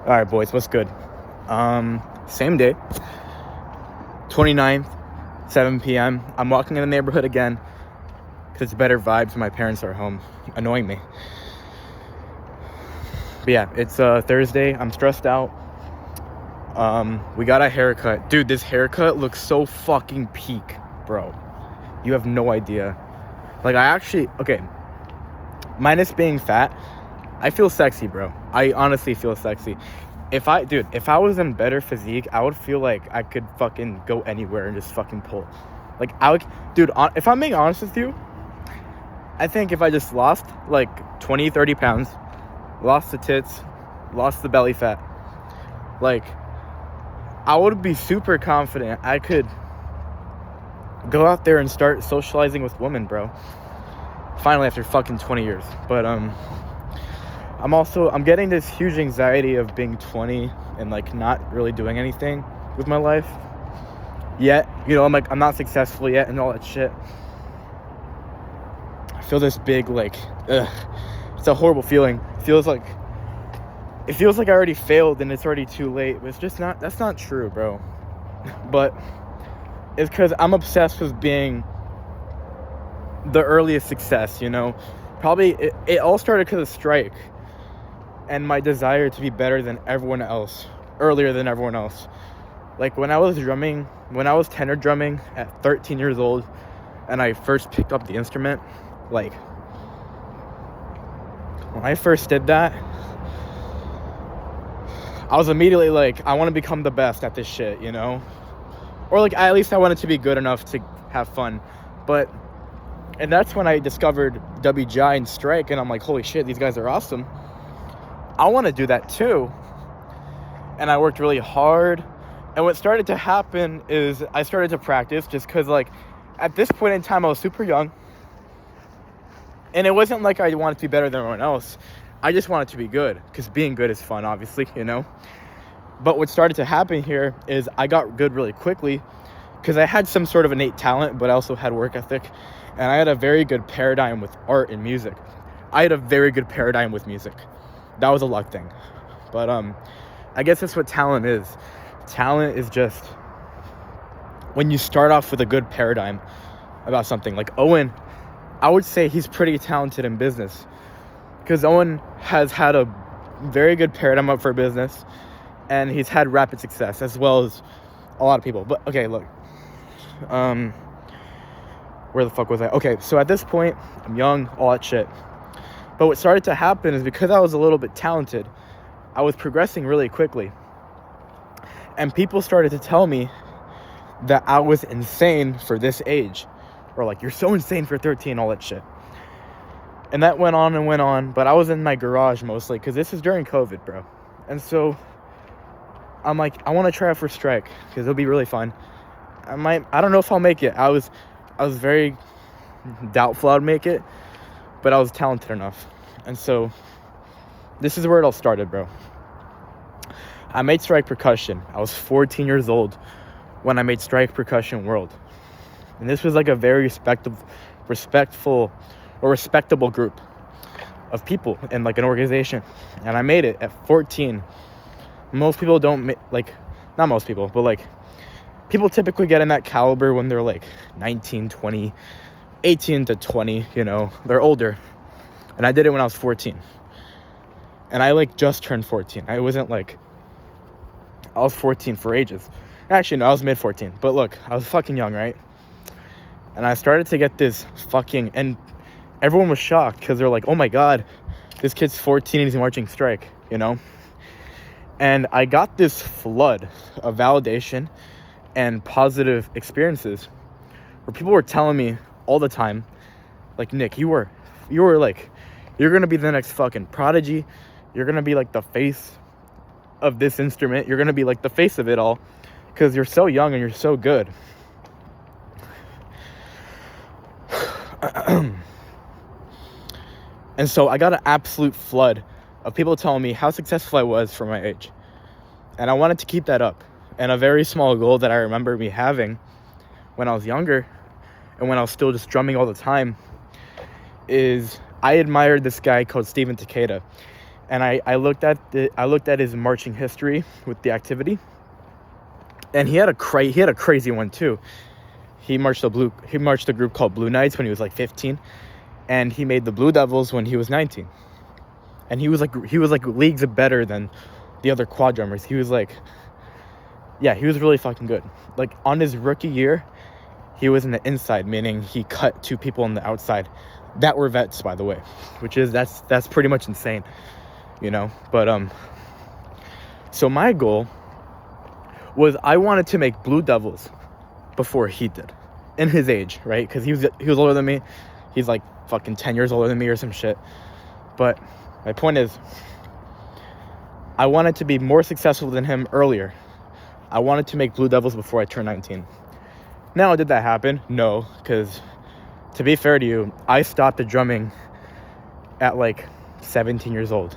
All right, boys, what's good? Same day, 29th, 7 p.m. I'm walking in the neighborhood again because it's better vibes when my parents are home, annoying me. But yeah, it's Thursday. I'm stressed out. We got a haircut. Dude, this haircut looks so fucking peak, bro. You have no idea. Like, okay, minus being fat, I feel sexy, bro. I honestly feel sexy. If I was in better physique, I would feel like I could fucking go anywhere and just fucking pull. Like, if I'm being honest with you, I think if I just lost like 20, 30 pounds, lost the tits, lost the belly fat, like, I would be super confident I could go out there and start socializing with women, bro. Finally, after fucking 20 years. But, I'm getting this huge anxiety of being 20 and like not really doing anything with my life yet. You know, I'm not successful yet and all that shit. I feel this big, like, it's a horrible feeling. It feels like I already failed and it's already too late. But that's not true, bro. But it's because I'm obsessed with being the earliest success, you know. Probably it all started because of Strike and my desire to be better than everyone else, earlier than everyone else. Like, when I was tenor drumming at 13 years old and I first picked up the instrument, like, when I first did that, I was immediately like, I want to become the best at this shit, you know? Or like, at least I wanted to be good enough to have fun. And that's when I discovered WGI and Strike, and I'm like, holy shit, these guys are awesome. I want to do that too. And I worked really hard. And what started to happen is I started to practice just because, like, at this point in time, I was super young. And it wasn't like I wanted to be better than everyone else. I just wanted to be good because being good is fun, obviously, you know. But what started to happen here is I got good really quickly because I had some sort of innate talent, but I also had work ethic. And I had a very good paradigm with art and music. I had a very good paradigm with music. That was a luck thing. But I guess that's what talent is. Talent is just when you start off with a good paradigm about something. Like Owen, I would say he's pretty talented in business because Owen has had a very good paradigm up for business and he's had rapid success as well as a lot of people. But okay, look. Where the fuck was I? Okay, so at this point, I'm young, all that shit. But what started to happen is because I was a little bit talented, I was progressing really quickly. And people started to tell me that I was insane for this age. Or like, you're so insane for 13, all that shit. And that went on and went on. But I was in my garage mostly because this is during COVID, bro. And so I'm like, I want to try out for Strike because it'll be really fun. I don't know if I'll make it. I was very doubtful I'd make it, but I was talented enough. And so this is where it all started, bro. I made Strike Percussion. I was 14 years old when I made Strike Percussion World. And this was like a very respectable group of people in like an organization. And I made it at 14. Most people don't not most people, but like people typically get in that caliber when they're like 19, 20, 18 to 20, you know, they're older. And I did it when I was 14. And I like just turned 14. I was 14 for ages. Actually, no, I was mid 14. But look, I was fucking young, right? And I started to get this and everyone was shocked because they're like, oh my God, this kid's 14 and he's marching Strike, you know? And I got this flood of validation and positive experiences where people were telling me all the time, like, Nick, you were like, you're gonna be the next fucking Prodigy, you're gonna be like the face of this instrument, you're gonna be like the face of it all because you're so young and you're so good. And so I got an absolute flood of people telling me how successful I was for my age, and I wanted to keep that up. And a very small goal that I remember me having when I was younger and when I was still just drumming all the time is I admired this guy called Stephen Takeda. And I looked at his marching history with the activity, and he had a crazy one too. He marched a group called Blue Knights when he was like 15, and he made the Blue Devils when he was 19. And he was like leagues better than the other quad drummers. He was really fucking good. Like on his rookie year, he was in the inside, meaning he cut 2 people on the outside that were vets, by the way, which is that's pretty much insane, you know. But so my goal was I wanted to make Blue Devils before he did, in his age, right? Because he was older than me. He's like fucking 10 years older than me or some shit. But my point is, I wanted to be more successful than him earlier. I wanted to make Blue Devils before I turned 19. Now, did that happen? No, because to be fair to you, I stopped the drumming at like 17 years old.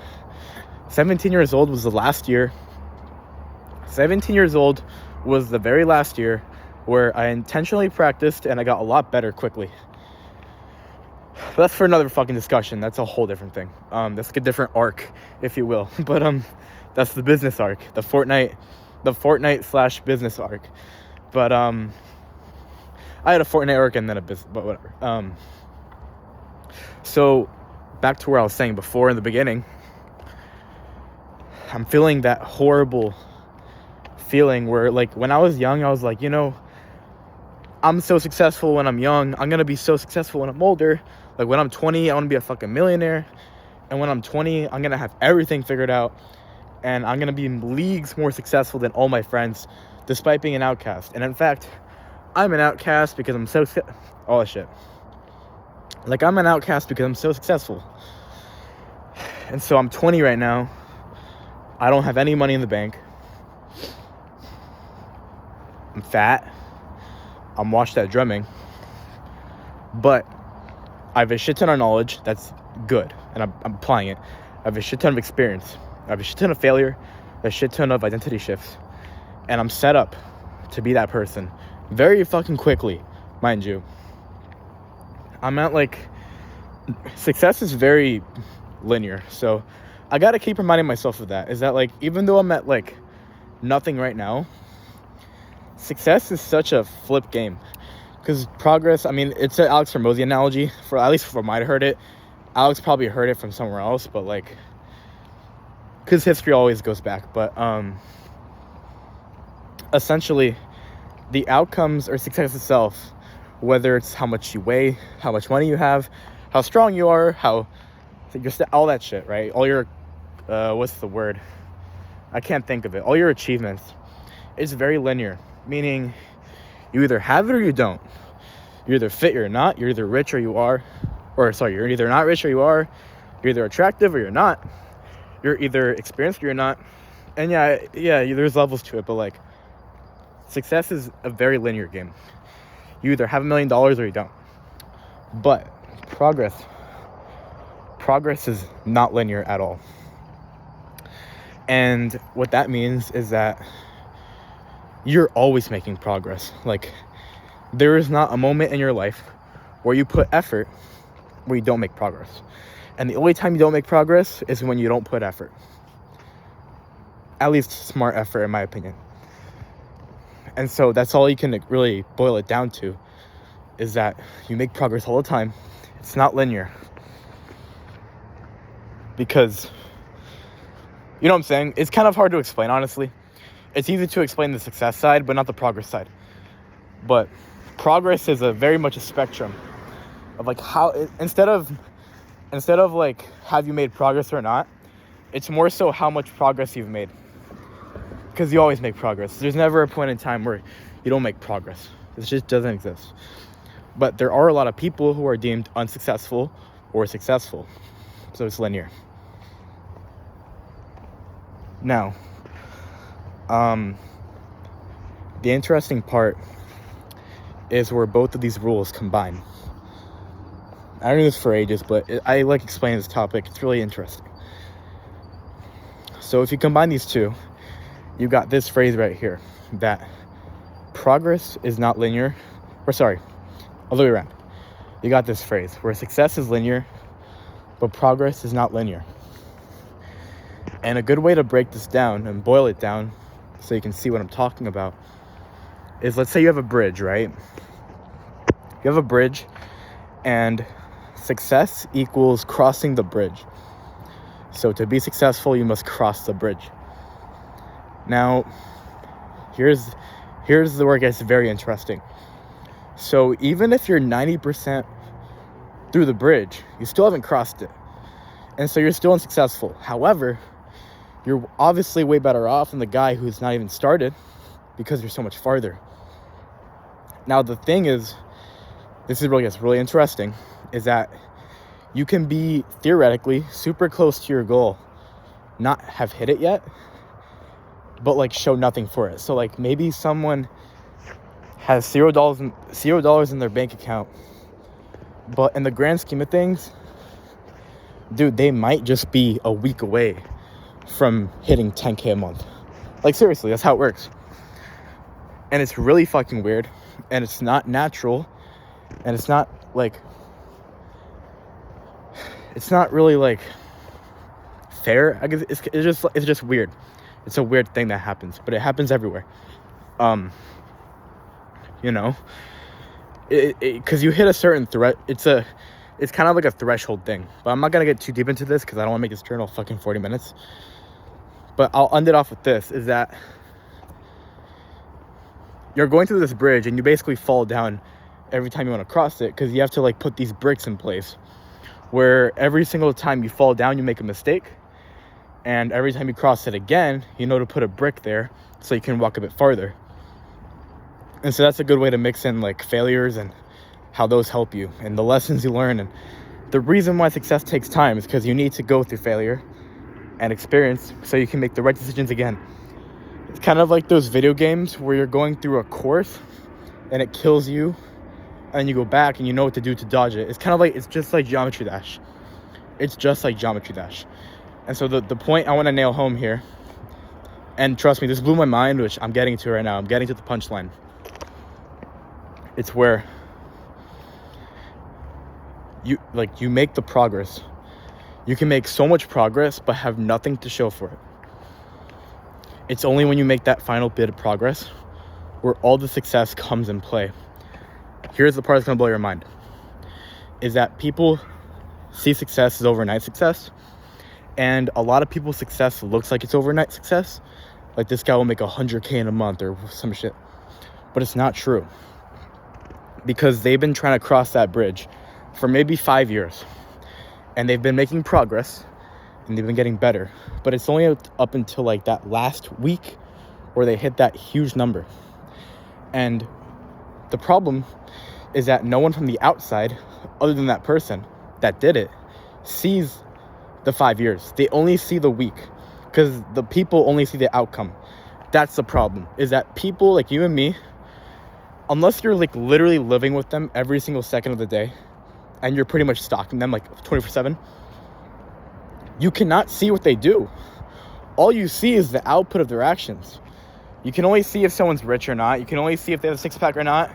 17 years old was the last year. 17 years old was the very last year where I intentionally practiced and I got a lot better quickly. But that's for another fucking discussion. That's a whole different thing. That's like a different arc, if you will. But that's the business arc, the Fortnite / business arc. But I had a Fortnite arc and then a business, but whatever. So back to where I was saying before in the beginning, I'm feeling that horrible feeling where, like, when I was young, I was like, you know, I'm so successful when I'm young. I'm gonna be so successful when I'm older. Like when I'm 20, I want to be a fucking millionaire. And when I'm 20, I'm gonna have everything figured out. And I'm gonna be in leagues more successful than all my friends, despite being an outcast. And in fact, I'm an outcast because I'm so all that shit. Like, I'm an outcast because I'm so successful. And so I'm 20 right now. I don't have any money in the bank. I'm fat. I'm washed at drumming. But I have a shit ton of knowledge that's good, and I'm applying it. I have a shit ton of experience. I have a shit ton of failure, a shit ton of identity shifts. And I'm set up to be that person very fucking quickly, mind you. I'm at, like, success is very linear. So I got to keep reminding myself of that. Is that, like, even though I'm at, like, nothing right now, success is such a flip game. Because progress, I mean, it's an Alex Hormozi analogy, at least from I heard it. Alex probably heard it from somewhere else, but, like, because history always goes back. But essentially, the outcomes or success itself, whether it's how much you weigh, how much money you have, how strong you are, all that shit, right? All your, what's the word? I can't think of it. All your achievements, it's very linear, meaning you either have it or you don't. You're either fit or you're not. You're either rich or you are. You're either not rich or you are. You're either attractive or you're not. You're either experienced or you're not. And yeah, there's levels to it, but, like, success is a very linear game. You either have $1 million or you don't. But progress is not linear at all. And what that means is that you're always making progress. Like, there is not a moment in your life where you put effort where you don't make progress. And the only time you don't make progress is when you don't put effort. At least smart effort, in my opinion. And so that's all you can really boil it down to, is that you make progress all the time. It's not linear. Because, you know what I'm saying? It's kind of hard to explain, honestly. It's easy to explain the success side, but not the progress side. But progress is very much a spectrum of, like, how, instead of like, have you made progress or not, it's more so how much progress you've made. Because you always make progress. There's never a point in time where you don't make progress. It just doesn't exist. But there are a lot of people who are deemed unsuccessful or successful. So it's linear. Now, the interesting part is where both of these rules combine. I don't do this for ages, but I like explaining this topic. It's really interesting. So if you combine these two, you got this phrase right here, that progress is not linear. Other way around. You got this phrase where success is linear, but progress is not linear. And a good way to break this down and boil it down so you can see what I'm talking about is, let's say you have a bridge, right? You have a bridge, and success equals crossing the bridge. So to be successful, you must cross the bridge. Now, here's where it gets very interesting. So even if you're 90% through the bridge, you still haven't crossed it. And so you're still unsuccessful. However, you're obviously way better off than the guy who's not even started, because you're so much farther. Now, the thing is, this is gets really interesting, is that you can be theoretically super close to your goal, not have hit it yet, but like show nothing for it. So like maybe someone has $0 in their bank account, but in the grand scheme of things, dude, they might just be a week away from hitting 10K a month. Like, seriously, that's how it works. And it's really fucking weird, and it's not natural, and it's not like, it's not really like fair. I guess it's just weird. It's a weird thing that happens, but it happens everywhere. You know, because you hit a certain threat. It's kind of like a threshold thing. But I'm not gonna get too deep into this because I don't want to make this journal fucking 40 minutes. But I'll end it off with this: is that you're going through this bridge and you basically fall down every time you want to cross it, because you have to like put these bricks in place, where every single time you fall down, you make a mistake. And every time you cross it again, you know to put a brick there so you can walk a bit farther. And so that's a good way to mix in like failures and how those help you and the lessons you learn. And the reason why success takes time is because you need to go through failure and experience so you can make the right decisions again. It's kind of like those video games where you're going through a course and it kills you, and you go back and you know what to do to dodge it. It's just like Geometry Dash. It's just like Geometry Dash. And so the point I want to nail home here, and trust me, this blew my mind, which I'm getting to right now. I'm getting to the punchline. It's where you make the progress. You can make so much progress but have nothing to show for it. It's only when you make that final bit of progress where all the success comes in play. Here's the part that's going to blow your mind. Is that people see success as overnight success. And a lot of people's success looks like it's overnight success. Like, this guy will make 100K in a month or some shit. But it's not true. Because they've been trying to cross that bridge for maybe 5 years. And they've been making progress. And they've been getting better. But it's only up until like that last week where they hit that huge number. And the problem is that no one from the outside, other than that person that did it, sees the 5 years. They only see the week, because the people only see the outcome. That's the problem, is that people like you and me, unless you're like literally living with them every single second of the day and you're pretty much stalking them like 24/7, you cannot see what they do. All you see is the output of their actions. You can only see if someone's rich or not. You can only see if they have a six-pack or not,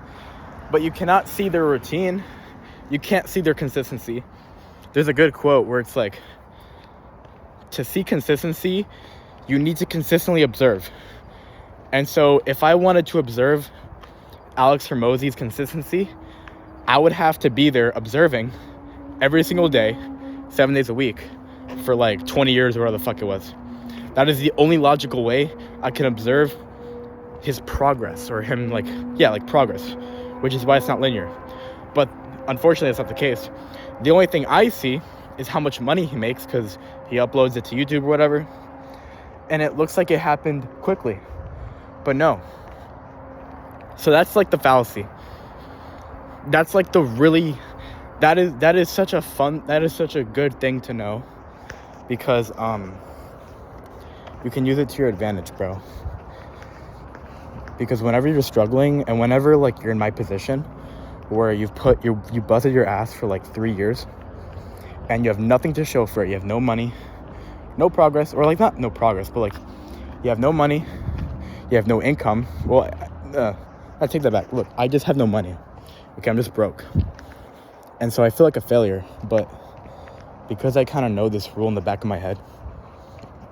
but you cannot see their routine. You can't see their consistency. There's a good quote where it's like, to see consistency, you need to consistently observe. And so if I wanted to observe Alex Hormozi's consistency, I would have to be there observing every single day, 7 days a week, for like 20 years or whatever the fuck it was. That is the only logical way I can observe his progress, or him progress, which is why it's not linear. But unfortunately, that's not the case. The only thing I see is how much money he makes, because he uploads it to YouTube or whatever, and it looks like it happened quickly, but no. So that's like the fallacy. That's like that is such a good thing to know, because you can use it to your advantage, bro. Because whenever you're struggling, and whenever like you're in my position where you busted your ass for like 3 years and you have nothing to show for it, you have no money, no progress, or like not no progress, but like you have no money, you have no income. Well, I take that back. Look, I just have no money. Okay, I'm just broke. And so I feel like a failure, but because I kind of know this rule in the back of my head,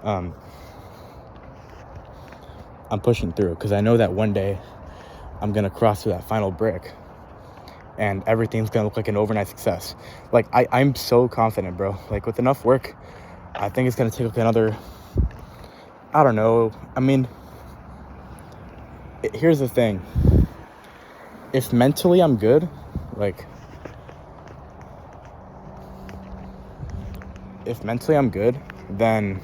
I'm pushing through because I know that one day I'm gonna cross through that final brick and everything's gonna look like an overnight success. Like, I'm so confident, bro. Like, with enough work, I think it's gonna take like another, I don't know. I mean, here's the thing. If mentally I'm good, like, then,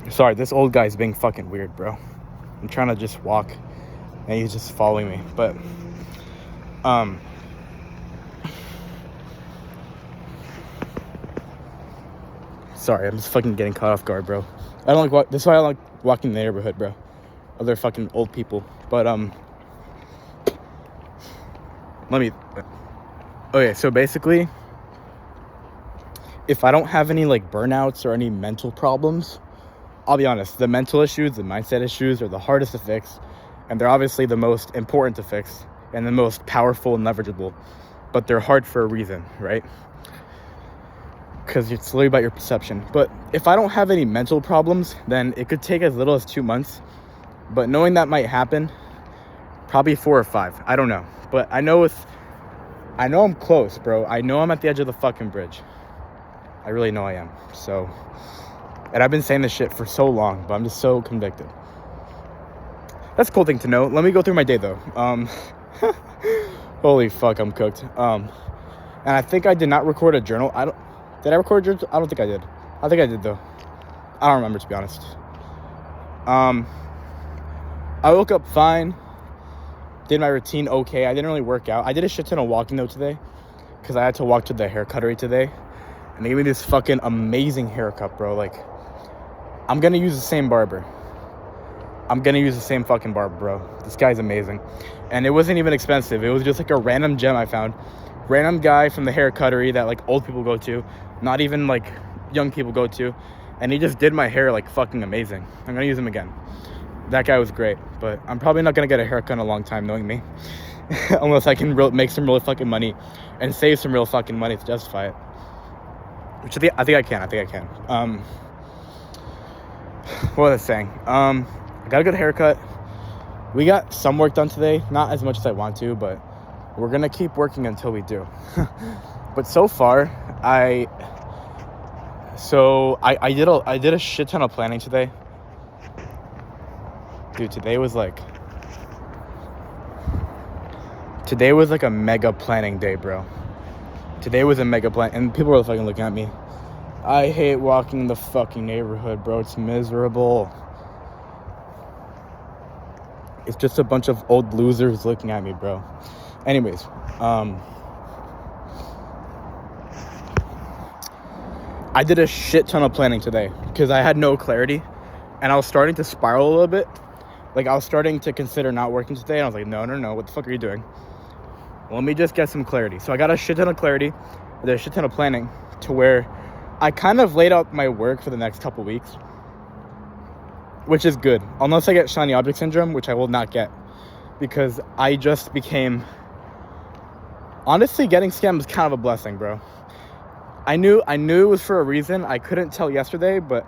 sorry, this old guy's being fucking weird, bro. I'm trying to just walk and he's just following me. But sorry, I'm just fucking getting caught off guard, bro. I don't like this is why I like walking in the neighborhood, bro. Other fucking old people. But okay, so basically, if I don't have any like burnouts or any mental problems, I'll be honest, the mental issues, the mindset issues are the hardest to fix, and they're obviously the most important to fix and the most powerful and leverageable, but they're hard for a reason, right? Because it's literally about your perception. But if I don't have any mental problems, then it could take as little as 2 months, but knowing that might happen, probably 4 or 5, I don't know. But I know I'm close, bro. I know I'm at the edge of the fucking bridge. I really know I am. So, and I've been saying this shit for so long, but I'm just so convicted. That's a cool thing to know. Let me go through my day though. Holy fuck, I'm cooked. And I think I did not record a journal. Did I record a journal? I don't think I did. I think I did though. I don't remember, to be honest. I woke up fine. Did my routine okay. I didn't really work out. I did a shit ton of walking though today, because I had to walk to the hair cuttery today. And they gave me this fucking amazing haircut, bro. Like, I'm gonna use the same barber. I'm gonna use the same fucking barber, bro. This guy's amazing. And it wasn't even expensive. It was just like a random gem I found. Random guy from the hair cuttery that like old people go to. Not even like young people go to. And he just did my hair like fucking amazing. I'm gonna use him again. That guy was great. But I'm probably not gonna get a haircut in a long time, knowing me. Unless I can make some real fucking money and save some real fucking money to justify it. Which I think I can. What was I saying? I got a good haircut. We got some work done today. Not as much as I want to, but we're going to keep working until we do. But so far, I did a shit ton of planning today. Dude, today was like a mega planning day, bro. Today was a mega plan, and people were fucking looking at me. I hate walking in the fucking neighborhood, bro. It's miserable. It's just a bunch of old losers looking at me, bro. Anyways, I did a shit ton of planning today because I had no clarity, and I was starting to spiral a little bit. Like, I was starting to consider not working today, and I was like, no, what the fuck are you doing? Let me just get some clarity. So I got a shit ton of clarity. I did a shit ton of planning to where I kind of laid out my work for the next couple weeks, which is good. Unless I get shiny object syndrome, which I will not get, because I just became... Honestly, getting scammed is kind of a blessing, bro. I knew it was for a reason. I couldn't tell yesterday, but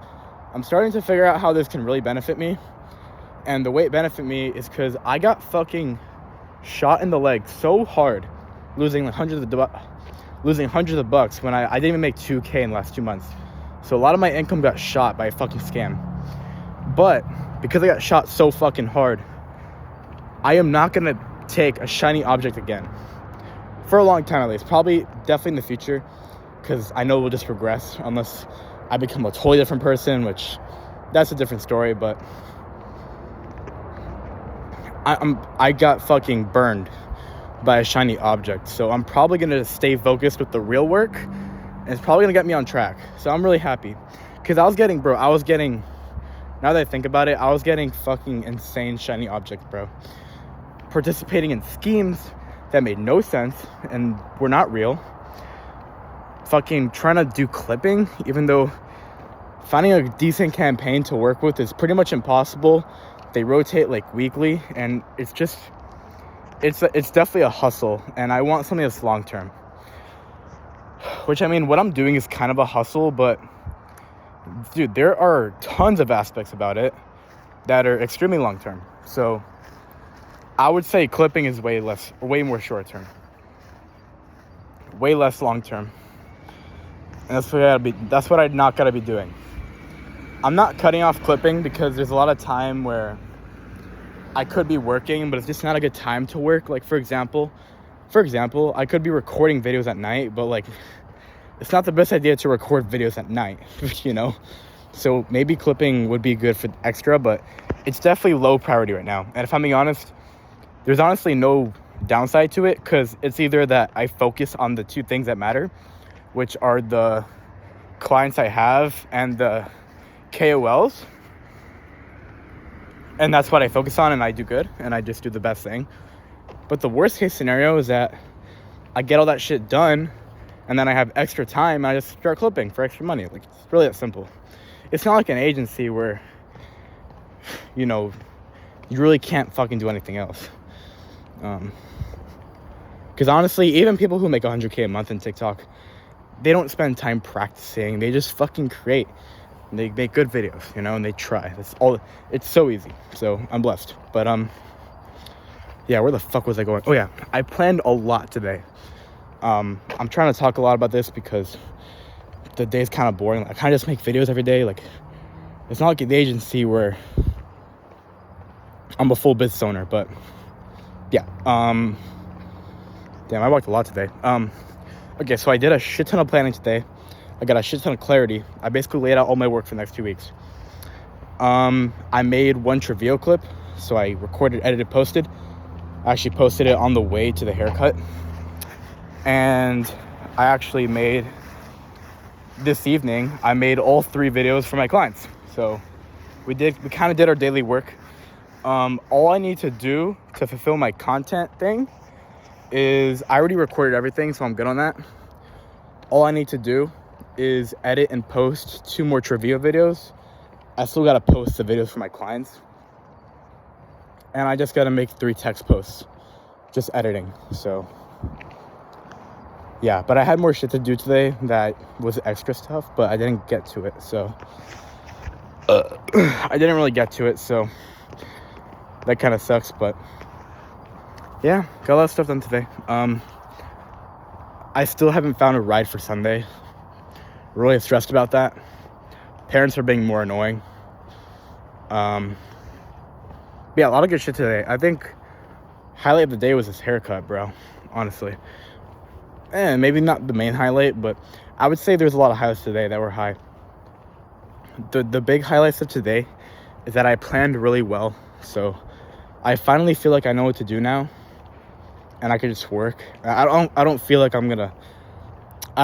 I'm starting to figure out how this can really benefit me. And the way it benefited me is because I got fucking shot in the leg so hard, losing hundreds of bucks when I didn't even make 2K in the last 2 months. So a lot of my income got shot by a fucking scam. But because I got shot so fucking hard, I am not gonna take a shiny object again for a long time, at least. Definitely in the future, because I know we'll just progress unless I become a totally different person, which that's a different story. But I got fucking burned by a shiny object, so I'm probably gonna stay focused with the real work, and it's probably gonna get me on track. So I'm really happy, because now that I think about it, I was getting fucking insane shiny objects, bro. Participating in schemes that made no sense and were not real. Fucking trying to do clipping, even though finding a decent campaign to work with is pretty much impossible. They rotate like weekly, and it's definitely a hustle, and I want something that's long term. Which, I mean, what I'm doing is kind of a hustle, but dude, there are tons of aspects about it that are extremely long term. So I would say clipping is way more short term, way less long term. And that's what I not gotta be doing. I'm not cutting off clipping because there's a lot of time where I could be working, but it's just not a good time to work. Like for example, I could be recording videos at night, but like it's not the best idea to record videos at night, you know? So maybe clipping would be good for extra, but it's definitely low priority right now. And if I'm being honest, there's honestly no downside to it, because it's either that I focus on the two things that matter, which are the clients I have and the KOLs, and that's what I focus on, and I do good, and I just do the best thing. But the worst case scenario is that I get all that shit done, and then I have extra time, and I just start clipping for extra money. Like, it's really that simple. It's not like an agency where, you know, you really can't fucking do anything else. Because honestly, even people who make 100K a month in TikTok, they don't spend time practicing. They just fucking create. They make good videos, you know, and they try. That's all. It's so easy. So I'm blessed. But yeah, where the fuck was I going? Oh yeah, I planned a lot today. I'm trying to talk a lot about this because the day's kind of boring. I kind of just make videos every day. Like, it's not like the agency where I'm a full business owner. But yeah, damn, I walked a lot today. Okay, so I did a shit ton of planning today. I got a shit ton of clarity. I basically laid out all my work for the next 2 weeks. I made one Trevio clip. So I recorded, edited, posted. I actually posted it on the way to the haircut. And I actually made, this evening, I made all 3 videos for my clients. So we kind of did our daily work. All I need to do to fulfill my content thing is I already recorded everything, so I'm good on that. All I need to do is edit and post 2 more Trevio videos. I still gotta post the videos for my clients. And I just gotta make 3 text posts, just editing. So yeah, but I had more shit to do today that was extra stuff, but I didn't get to it. So I didn't really get to it, so that kind of sucks. But yeah, got a lot of stuff done today. I still haven't found a ride for Sunday. Really stressed about that. Parents are being more annoying. Yeah, a lot of good shit today. I think highlight of the day was this haircut, bro. Honestly. And maybe not the main highlight, but I would say there's a lot of highlights today that were high. The big highlights of today is that I planned really well. So I finally feel like I know what to do now, and I can just work. I don't feel like I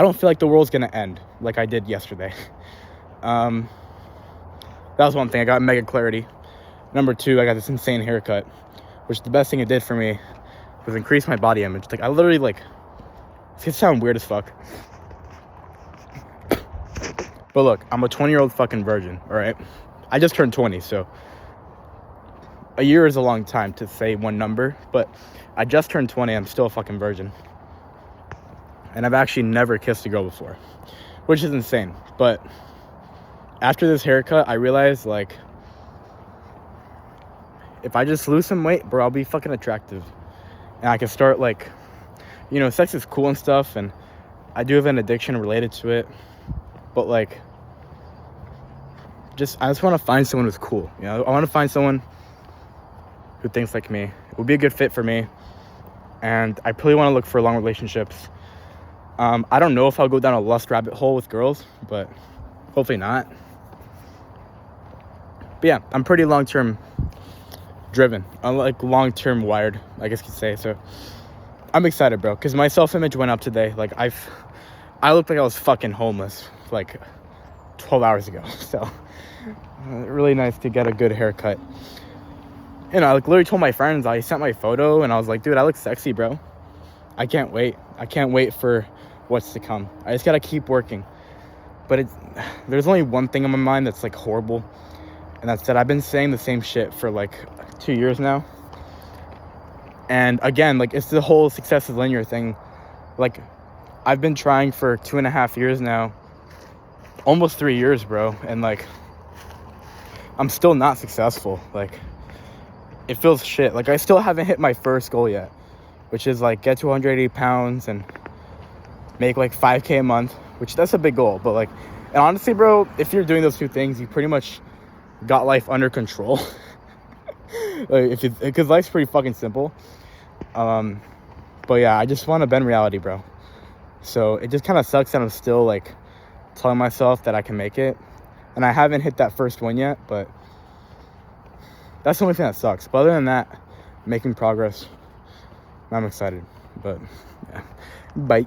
don't feel like the world's gonna end like I did yesterday. That was one thing. I got mega clarity. Number 2, I got this insane haircut, which the best thing it did for me was increase my body image. Like, I literally, like, it's gonna sound weird as fuck, but look, I'm a 20-year-old fucking virgin, all right? I just turned 20, so a year is a long time to say one number, but I just turned 20. I'm still a fucking virgin. And I've actually never kissed a girl before, which is insane. But after this haircut, I realized, like, if I just lose some weight, bro, I'll be fucking attractive. And I can start, like, you know, sex is cool and stuff, and I do have an addiction related to it. But, like, I just want to find someone who's cool. You know, I want to find someone who thinks like me. It would be a good fit for me. And I really want to look for long relationships. I don't know if I'll go down a lust rabbit hole with girls, but hopefully not. But yeah, I'm pretty long-term driven. I'm like long-term wired, I guess you could say. So I'm excited, bro, because my self-image went up today. Like, I looked like I was fucking homeless like 12 hours ago. So really nice to get a good haircut. You know, I like literally told my friends, I sent my photo, and I was like, dude, I look sexy, bro. I can't wait. I can't wait for what's to come. I just gotta keep working. But there's only one thing on my mind that's like horrible, and that's that I've been saying the same shit for like 2 years now. And again, like, it's the whole success is linear thing. Like, I've been trying for 2.5 years now almost 3 years, bro, and like I'm still not successful. Like, it feels shit. Like, I still haven't hit my first goal yet, which is like get to 180 pounds and make like 5K a month, which that's a big goal. But like, and honestly, bro, if you're doing those two things, you pretty much got life under control. Like, because life's pretty fucking simple. But yeah, I just want to bend reality, bro. So it just kind of sucks that I'm still like telling myself that I can make it, and I haven't hit that first one yet. But that's the only thing that sucks. But other than that, making progress. I'm excited. But yeah, bye.